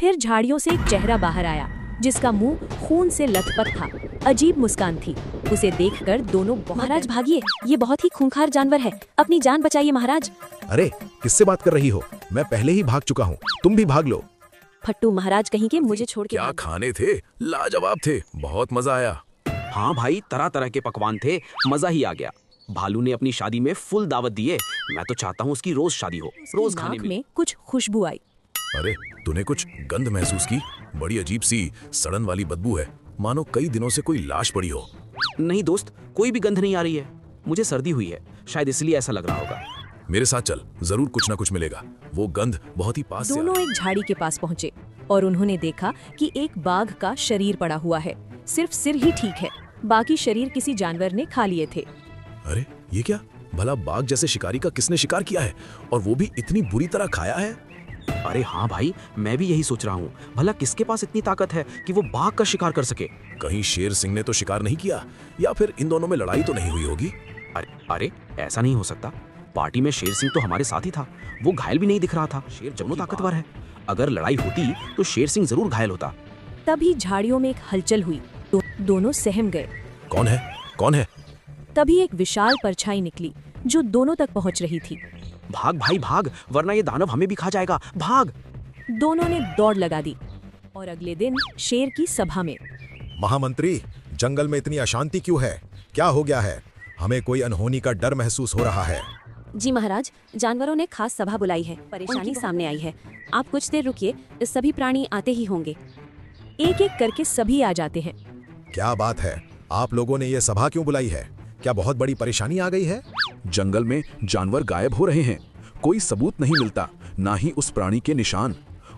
फिर झाड़ियों से एक चेहरा बाहर आया जिसका मुंह खून से लथपथ था। अजीब मुस्कान थी। उसे देखकर दोनों महाराज भागिए, ये बहुत ही खूंखार जानवर है, अपनी जान बचाइए महाराज। अरे किससे बात कर रही हो? मैं पहले ही भाग चुका हूँ, तुम भी भाग लो। फट्टू महाराज कहीं के मुझे छोड़ के क्या खाने थे, लाजवाब थे, बहुत मजा आया। हाँ भाई, तरह तरह के पकवान थे, मजा ही आ गया। भालू ने अपनी शादी में फुल दावत दी है। मैं तो चाहता हूँ उसकी रोज शादी हो, रोज खाने में कुछ खुशबू आई। अरे तूने कुछ गंध महसूस की? बड़ी अजीब सी सड़न वाली बदबू है, मानो कई दिनों से कोई लाश पड़ी हो। नहीं दोस्त, कोई भी गंध नहीं आ रही है। मुझे सर्दी हुई है, शायद इसलिए ऐसा लग रहा होगा। मेरे साथ चल, जरूर कुछ ना कुछ मिलेगा। वो गंध बहुत ही पास से दोनों एक झाड़ी के पास पहुँचे और उन्होंने देखा कि एक बाघ का शरीर पड़ा हुआ है। सिर्फ सिर ही ठीक है, बाकी शरीर किसी जानवर ने खा लिए थे। अरे ये क्या? भला बाघ जैसे शिकारी का किसने शिकार किया है, और वो भी इतनी बुरी तरह खाया है? अरे हाँ भाई, मैं भी यही सोच रहा हूँ। भला किसके पास इतनी ताकत है कि वो बाघ का शिकार कर सके? कहीं शेर सिंह ने तो शिकार नहीं किया, या फिर इन दोनों में लड़ाई तो नहीं हुई होगी? अरे ऐसा नहीं हो सकता। पार्टी में शेर सिंह तो हमारे साथ ही था, वो घायल भी नहीं दिख रहा था। शेर दोनों ताकतवर है, अगर लड़ाई होती तो शेर सिंह जरूर घायल होता। तभी झाड़ियों में एक हलचल हुई, दोनों सहम गए। कौन है? कौन है? तभी एक विशाल परछाई निकली जो दोनों तक पहुंच रही थी। भाग भाई भाग, वरना ये दानव हमें भी खा जाएगा, भाग। दोनों ने दौड़ लगा दी और अगले दिन शेर की सभा में, महामंत्री, जंगल में इतनी अशांति क्यों है? क्या हो गया है? हमें कोई अनहोनी का डर महसूस हो रहा है। जी महाराज, जानवरों ने खास सभा बुलाई है, परेशानी सामने आई है। आप कुछ देर रुकिए, सभी प्राणी आते ही होंगे। एक एक करके सभी आ जाते हैं। क्या बात है, आप लोगों ने ये सभा क्यों बुलाई है? क्या बहुत बड़ी परेशानी आ गई है? जंगल में जानवर गायब हो रहे हैं, कोई सबूत नहीं मिलता, ना ही उस प्राणी के निशान।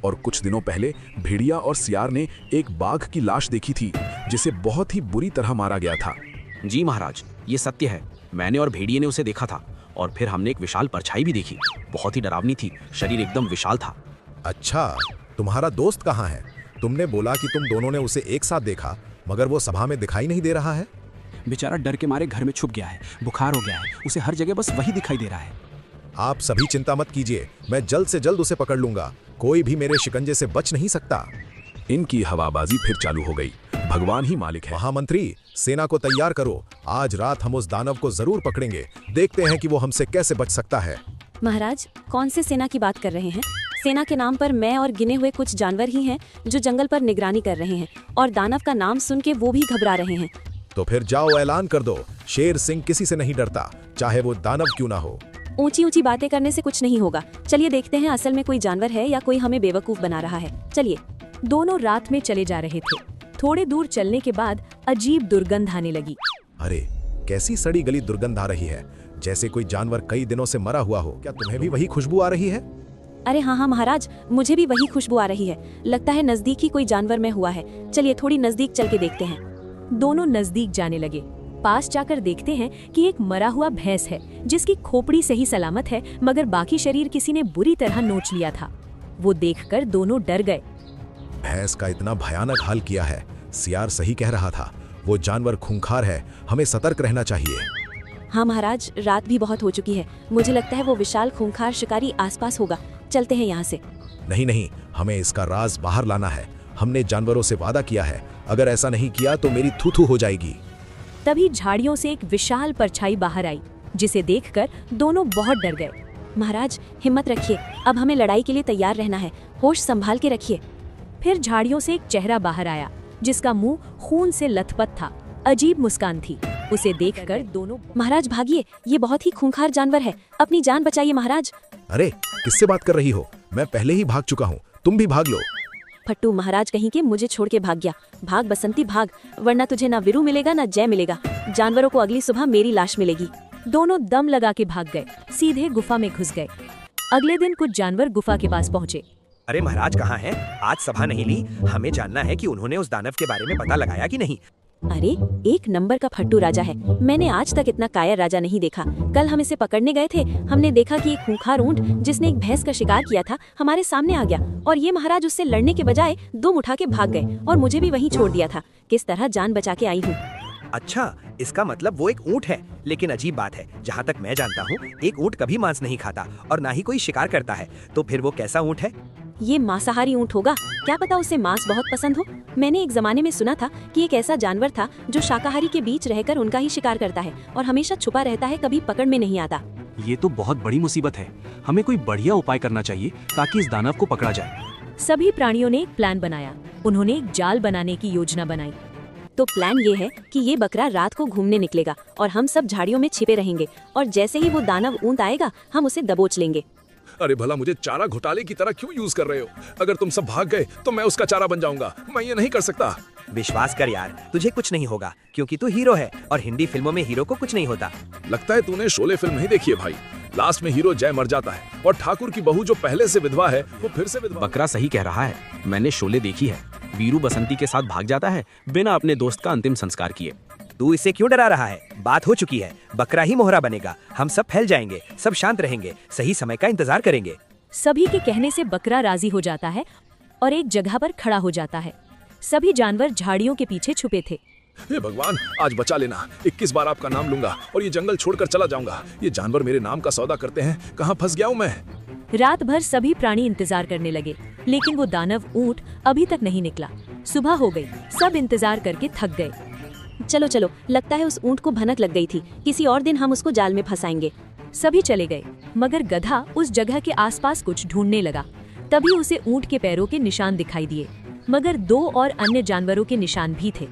और कुछ दिनों पहले भेड़िया और सियार ने एक बाघ की लाश देखी थी, जिसे बहुत ही बुरी तरह मारा गया था। जी महाराज, ये सत्य है। मैंने और भेड़िए ने उसे देखा था, और फिर हमने एक विशाल परछाई भी देखी। बहुत ही डरावनी थी, शरीर एकदम विशाल था। अच्छा, तुम्हारा दोस्त कहाँ है? तुमने बोला कि तुम दोनों ने उसे एक साथ देखा, मगर वो सभा में दिखाई नहीं दे रहा है। बेचारा डर के मारे घर में छुप गया है, बुखार हो गया है, उसे हर जगह बस वही दिखाई दे रहा है। आप सभी चिंता मत कीजिए, मैं जल्द से जल्द उसे पकड़ लूंगा। कोई भी मेरे शिकंजे से बच नहीं सकता। इनकी हवाबाजी फिर चालू हो गई। भगवान ही मालिक है। महामंत्री, सेना को तैयार करो, आज रात हम उस दानव को जरूर पकड़ेंगे। देखते हैं कि वो हमसे कैसे बच सकता है। महाराज, कौन से सेना की बात कर रहे हैं? सेना के नाम पर मैं और गिने हुए कुछ जानवर ही हैं जो जंगल पर निगरानी कर रहे हैं, और दानव का नाम सुन के वो भी घबरा रहे हैं। तो फिर जाओ, ऐलान कर दो, शेर सिंह किसी से नहीं डरता, चाहे वो दानव क्यों ना हो। ऊंची ऊंची बातें करने से कुछ नहीं होगा। चलिए देखते हैं असल में कोई जानवर है या कोई हमें बेवकूफ बना रहा है। चलिए। दोनों रात में चले जा रहे थे। थोड़े दूर चलने के बाद अजीब दुर्गंध आने लगी। अरे कैसी सड़ी गली दुर्गंध आ रही है, जैसे कोई जानवर कई दिनों से मरा हुआ हो। क्या तुम्हें भी वही खुशबू आ रही है? अरे हाँ महाराज, मुझे भी वही खुशबू आ रही है। लगता है नजदीक ही कोई जानवर में हुआ है। चलिए थोड़ी नजदीक चल के देखते हैं। दोनों नजदीक जाने लगे। पास जाकर देखते हैं कि एक मरा हुआ भैंस है जिसकी खोपड़ी सही सलामत है, मगर बाकी शरीर किसी ने बुरी तरह नोच लिया था। वो देखकर दोनों डर गए। भैंस का इतना भयानक हाल किया है। सियार सही कह रहा था, वो जानवर खूंखार है, हमें सतर्क रहना चाहिए। हाँ महाराज, रात भी बहुत हो चुकी है। मुझे लगता है वो विशाल खूंखार शिकारी आसपास होगा। चलते हैं यहाँ से। नहीं नहीं, हमें इसका राज बाहर लाना है। हमने जानवरों से वादा किया है, अगर ऐसा नहीं किया तो मेरी थू-थू हो जाएगी। तभी झाड़ियों से एक विशाल परछाई बाहर आई, जिसे देखकर दोनों बहुत डर गए। महाराज, हिम्मत रखिए, अब हमें लड़ाई के लिए तैयार रहना है। होश संभाल के रखिए। फिर झाड़ियों से एक चेहरा बाहर आया जिसका मुंह खून से लथपथ था। अजीब मुस्कान थी। उसे देखकर दोनों, महाराज भागिए, ये बहुत ही खूंखार जानवर है, अपनी जान बचाइए महाराज। अरे किससे बात कर रही हो? मैं पहले ही भाग चुका हूँ, तुम भी भाग लो। फट्टू महाराज कहीं के मुझे छोड़ के भाग गया। भाग बसंती भाग, वरना तुझे ना वीरू मिलेगा ना जय मिलेगा। जानवरों को अगली सुबह मेरी लाश मिलेगी। दोनों दम लगा के भाग गए, सीधे गुफा में घुस गए। अगले दिन कुछ जानवर गुफा के पास पहुँचे। अरे महाराज कहाँ हैं? आज सभा नहीं ली, हमें जानना है कि उन्होंने उस दानव के बारे में पता लगाया कि नहीं। अरे एक नंबर का फट्टू राजा है। मैंने आज तक इतना कायर राजा नहीं देखा। कल हम इसे पकड़ने गए थे, हमने देखा कि एक खूंखार ऊंट जिसने एक भैंस का शिकार किया था हमारे सामने आ गया, और ये महाराज उससे लड़ने के बजाय दुम उठा के भाग गए और मुझे भी वहीं छोड़ दिया था। किस तरह जान बचा के आई हूँ। अच्छा, इसका मतलब वो एक ऊंट है। लेकिन अजीब बात है, जहाँ तक मैं जानता हूँ एक ऊंट कभी मांस नहीं खाता और ना ही कोई शिकार करता है। तो फिर वो कैसा ऊंट है? ये मांसाहारी ऊंट होगा, क्या पता उसे मांस बहुत पसंद हो। मैंने एक जमाने में सुना था कि एक ऐसा जानवर था जो शाकाहारी के बीच रहकर उनका ही शिकार करता है और हमेशा छुपा रहता है, कभी पकड़ में नहीं आता। ये तो बहुत बड़ी मुसीबत है। हमें कोई बढ़िया उपाय करना चाहिए ताकि इस दानव को पकड़ा जाए। सभी प्राणियों ने एक प्लान बनाया। उन्होंने एक जाल बनाने की योजना बनाई। तो प्लान ये है कि ये बकरा रात को घूमने निकलेगा और हम सब झाड़ियों में छिपे रहेंगे और जैसे ही वो दानव ऊंट आएगा हम उसे दबोच लेंगे। अरे भला मुझे चारा घोटाले की तरह क्यों यूज कर रहे हो? अगर तुम सब भाग गए तो मैं उसका चारा बन जाऊंगा। मैं ये नहीं कर सकता। विश्वास कर यार, तुझे कुछ नहीं होगा क्योंकि तू हीरो है और हिंदी फिल्मों में हीरो को कुछ नहीं होता। लगता है तूने शोले फिल्म नहीं देखी है भाई। लास्ट में हीरो जय मर जाता है और ठाकुर की बहू जो पहले से विधवा है वो फिर से विधवा। बकरा सही कह रहा है, मैंने शोले देखी है। वीरू बसंती के साथ भाग जाता है बिना अपने दोस्त का अंतिम संस्कार किए। तू इसे क्यों डरा रहा है? बात हो चुकी है, बकरा ही मोहरा बनेगा। हम सब फैल जाएंगे, सब शांत रहेंगे, सही समय का इंतजार करेंगे। सभी के कहने से बकरा राजी हो जाता है और एक जगह पर खड़ा हो जाता है। सभी जानवर झाड़ियों के पीछे छुपे थे। हे भगवान, आज बचा लेना। 21 बार आपका नाम लूंगा और ये जंगल छोड़कर चला जाऊंगा। ये जानवर मेरे नाम का सौदा करते हैं, कहाँ फंस गया हूँ मैं। रात भर सभी प्राणी इंतजार करने लगे, लेकिन वो दानव ऊंट अभी तक नहीं निकला। सुबह हो गई, सब इंतजार करके थक गए। चलो चलो, लगता है उस ऊंट को भनक लग गई थी। किसी और दिन हम उसको जाल में फंसाएंगे। सभी चले गए, मगर गधा उस जगह के आसपास कुछ ढूंढने लगा। तभी उसे ऊंट के पैरों के निशान दिखाई दिए, मगर 2 और अन्य जानवरों के निशान भी थे।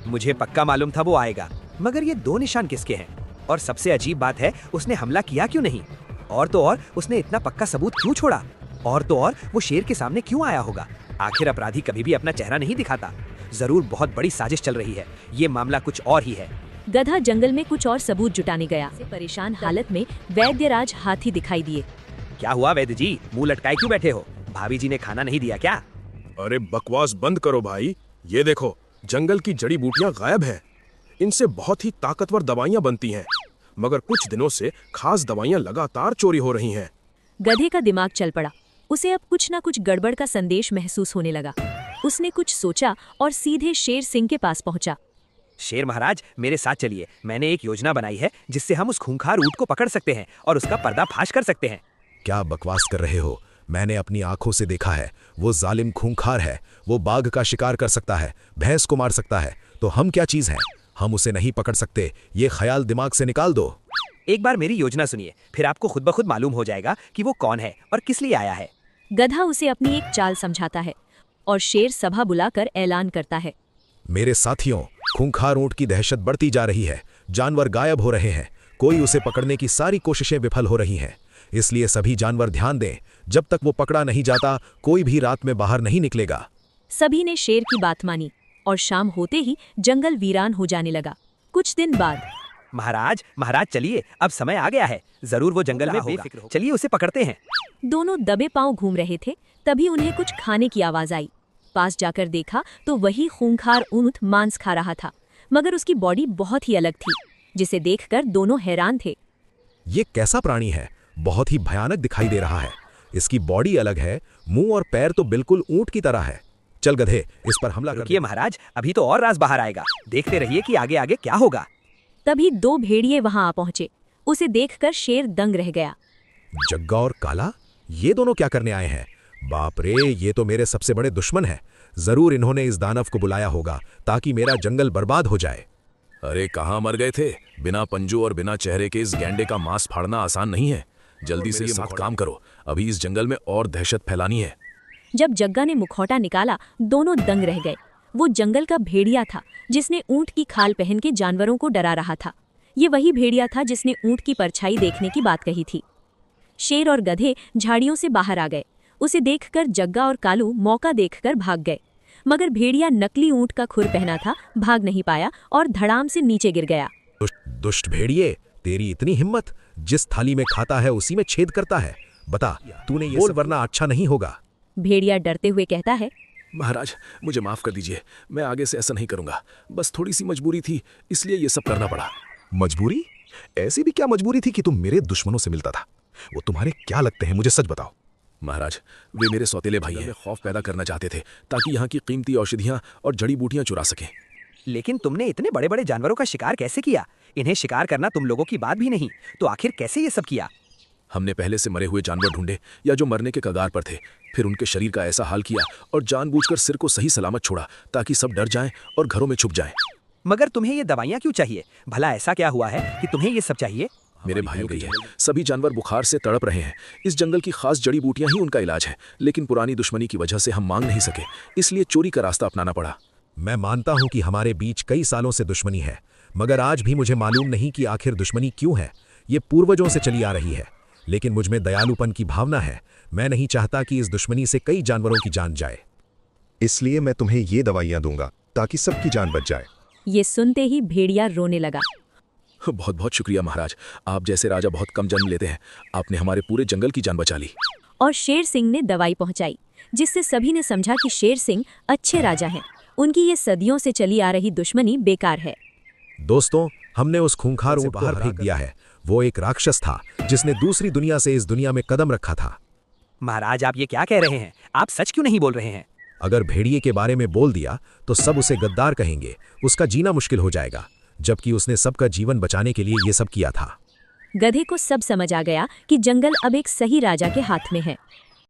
मुझे पक्का मालूम था वो आएगा, मगर ये 2 निशान किसके हैं? और सबसे अजीब बात है, उसने हमला किया क्यों नहीं? और तो और उसने इतना पक्का सबूत क्यों छोड़ा? और तो और वो शेर के सामने क्यों आया होगा? आखिर अपराधी कभी भी अपना चेहरा नहीं दिखाता। जरूर बहुत बड़ी साजिश चल रही है। ये मामला कुछ और ही है। गधा जंगल में कुछ और सबूत जुटाने गया। परेशान हालत में वैद्यराज हाथी दिखाई दिए। क्या हुआ वैद्य जी, मुंह लटकाए क्यों बैठे हो? भाभी जी ने खाना नहीं दिया क्या? अरे बकवास बंद करो भाई। ये देखो, जंगल की जड़ी बूटियां गायब हैं। इनसे बहुत ही ताकतवर दवाइयां बनती हैं, मगर कुछ दिनों से खास दवाइयां लगातार चोरी हो रही हैं। गधे का दिमाग चल पड़ा। उसे अब कुछ न कुछ गड़बड़ का संदेश महसूस होने लगा। उसने कुछ सोचा और सीधे शेर सिंह के पास पहुंचा। शेर महाराज, मेरे साथ चलिए। मैंने एक योजना बनाई है जिससे हम उस खूंखार ऊंट को पकड़ सकते हैं और उसका पर्दाफाश कर सकते हैं। क्या बकवास कर रहे हो? मैंने अपनी आंखों से देखा है। वो जालिम खूंखार है। वो बाघ का शिकार कर सकता है, भैंस को मार सकता है। तो हम क्या चीज हैं? हम उसे नहीं पकड़ सकते। ये ख्याल दिमाग से निकाल दो। एक बार मेरी योजना सुनिए, फिर आपको खुद ब खुद मालूम हो जाएगा कि वो कौन है और किस लिए आया है। गधा उसे अपनी एक चाल समझाता है और शेर सभा बुलाकर ऐलान करता है। मेरे साथियों, खूंखार ऊंट की दहशत बढ़ती जा रही है। जानवर गायब हो रहे हैं। कोई उसे पकड़ने की सारी कोशिशें विफल हो रही हैं। इसलिए सभी जानवर ध्यान दें। जब तक वो पकड़ा नहीं जाता, कोई भी रात में बाहर नहीं निकलेगा। सभी ने शेर की बात मानी और शाम होते ही जंगल वीरान हो जाने लगा। कुछ दिन बाद महाराज चलिए, अब समय आ गया है। जरूर वो जंगल में बेफिक्र हो। चलिए उसे पकड़ते हैं। दोनों दबे पांव घूम रहे थे, तभी उन्हें कुछ खाने की आवाज आई। पास जाकर देखा तो वही खूंखार ऊंट मांस खा रहा था, मगर उसकी बॉडी बहुत ही अलग थी, जिसे देखकर दोनों हैरान थे। ये कैसा प्राणी है? बहुत ही भयानक दिखाई दे रहा है। इसकी बॉडी अलग है, मुंह और पैर तो बिल्कुल ऊंट की तरह है। चल गधे, इस पर हमला कर। रुकिए महाराज, अभी तो और राज बाहर आएगा। देखते रहिए कि आगे आगे क्या होगा। तभी 2 भेड़िए वहां आ पहुंचे। उसे देखकर शेर दंग रह गया। जग्गा और काला, ये दोनों क्या करने आए हैं? बाप रे, ये तो मेरे सबसे बड़े दुश्मन हैं। जरूर इन्होंने इस दानव को बुलाया होगा ताकि मेरा जंगल बर्बाद हो जाए। अरे कहाँ मर गए थे? बिना पंजों और बिना चेहरे के इस गैंडे का मांस फाड़ना आसान नहीं है। जल्दी से साथ काम करो, अभी इस जंगल में और दहशत फैलानी है। जब जग्गा ने मुखौटा निकाला, दोनों दंग रह गए। वो जंगल का भेड़िया था जिसने ऊंट की खाल पहन के जानवरों को डरा रहा था। ये वही भेड़िया था जिसने ऊंट की परछाई देखने की बात कही थी। शेर और गधे झाड़ियों से बाहर आ गए। उसे देखकर जग्गा और कालू मौका देखकर भाग गए, मगर भेड़िया नकली ऊंट का खुर पहना था, भाग नहीं पाया और धड़ाम से नीचे गिर गया। दुष्ट भेड़िए, तेरी इतनी हिम्मत! जिस थाली में खाता है उसी में छेद करता है। बता, तूने ये सब, वरना अच्छा नहीं होगा। भेड़िया डरते हुए कहता है, महाराज मुझे माफ कर दीजिए, मैं आगे से ऐसा नहीं करूंगा। बस थोड़ी सी मजबूरी थी, इसलिए ये सब करना पड़ा। मजबूरी? ऐसी भी क्या मजबूरी थी कि तुम मेरे दुश्मनों से मिलता था? वो तुम्हारे क्या लगते हैं, मुझे सच बताओ। महाराज, वे मेरे सौतेले भाई हैं। खौफ पैदा करना चाहते थे ताकि यहाँ की कीमती औषधियाँ और जड़ी बूटियाँ चुरा सकें। लेकिन तुमने इतने बड़े बड़े जानवरों का शिकार कैसे किया? इन्हें शिकार करना तुम लोगों की बात भी नहीं, तो आखिर कैसे ये सब किया? हमने पहले से मरे हुए जानवर ढूंढे या जो मरने के कगार पर थे, फिर उनके शरीर का ऐसा हाल किया और जानबूझकर सिर को सही सलामत छोड़ा ताकि सब डर जाएं और घरों में छुप जाएं। मगर तुम्हें ये दवाइयाँ क्यों चाहिए? भला ऐसा क्या हुआ है कि तुम्हें ये सब चाहिए? मेरे भाइयों के लिए सभी जानवर बुखार से तड़प रहे हैं। इस जंगल की खास जड़ी बूटियां ही उनका इलाज है, लेकिन पुरानी दुश्मनी की वजह से हम मांग नहीं सके, इसलिए चोरी का रास्ता अपनाना पड़ा। मैं मानता हूं कि हमारे बीच कई सालों से दुश्मनी है, मगर आज भी मुझे मालूम नहीं कि आखिर दुश्मनी क्यों है। ये पूर्वजों से चली आ रही है, लेकिन मुझमें दयालुपन की भावना है। मैं नहीं चाहता कि इस दुश्मनी से कई जानवरों की जान जाए, इसलिए मैं तुम्हें ये दवाइयाँ दूंगा ताकि सबकी जान बच जाए। ये सुनते ही भेड़िया रोने लगा। बहुत बहुत शुक्रिया महाराज, आप जैसे राजा बहुत कम जन्म लेते हैं। आपने हमारे पूरे जंगल की जान बचा ली। और शेर सिंह ने दवाई पहुंचाई, जिससे सभी ने समझा कि शेर सिंह अच्छे राजा हैं। उनकी ये सदियों से चली आ रही दुश्मनी बेकार है। दोस्तों, हमने उस खूंखार ऊंट को बाहर फेंक दिया है। वो एक राक्षस था जिसने दूसरी दुनिया से इस दुनिया में कदम रखा था। महाराज, आप ये क्या कह रहे हैं? आप सच क्यों नहीं बोल रहे हैं? अगर भेड़िए के बारे में बोल दिया तो सब उसे गद्दार कहेंगे, उसका जीना मुश्किल हो जाएगा, जबकि उसने सबका जीवन बचाने के लिए ये सब किया था। गधे को सब समझ आ गया कि जंगल अब एक सही राजा के हाथ में है।